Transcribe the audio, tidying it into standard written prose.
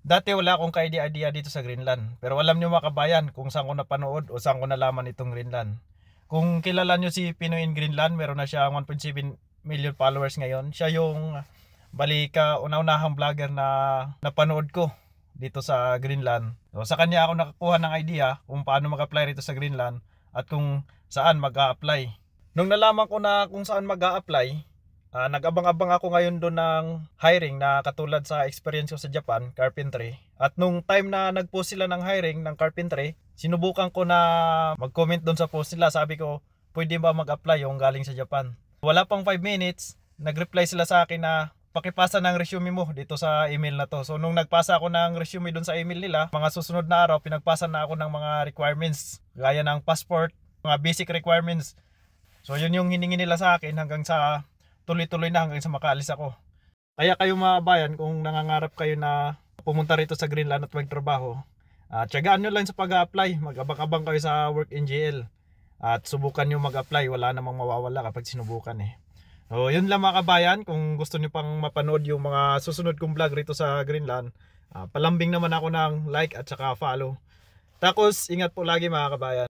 Dati wala akong ka-idea dito sa Greenland. Pero alam nyo mga kabayan kung saan ko napanood o saan ko nalaman itong Greenland. Kung kilala nyo si Pinoy in Greenland, meron na siya 1.7 million followers ngayon. Siya yung bali una-unahang vlogger na napanood ko dito sa Greenland. So, sa kanya ako nakakuha ng idea kung paano mag-apply rito sa Greenland at kung saan mag-a-apply. Nung nalaman ko na kung saan mag-a-apply, nag-abang-abang ako ngayon doon ng hiring na katulad sa experience ko sa Japan, carpentry. At nung time na nag-post sila ng hiring ng carpentry, sinubukan ko na mag-comment doon sa post nila. Sabi ko, pwede ba mag-apply yung galing sa Japan? Wala pang 5 minutes, nag-reply sila sa akin na pakipasa ng resume mo dito sa email na to. So nung nagpasa ako ng resume doon sa email nila, mga susunod na araw, pinagpasa na ako ng mga requirements, gaya ng passport, mga basic requirements. So yun yung hiningi nila sa akin hanggang sa tuloy-tuloy na hanggang sa makaalis ako. Kaya kayo mga bayan, kung nangangarap kayo na pumunta rito sa Greenland at magtrabaho, tiyagaan nyo lang sa pag-a-apply. Mag-abang-abang kayo sa Work NGL at subukan nyo mag-apply. Wala namang mawawala kapag sinubukan eh. So yun lang mga kabayan, kung gusto nyo pang mapanood yung mga susunod kong vlog rito sa Greenland, palambing naman ako ng like at saka follow. Tapos ingat po lagi mga kabayan.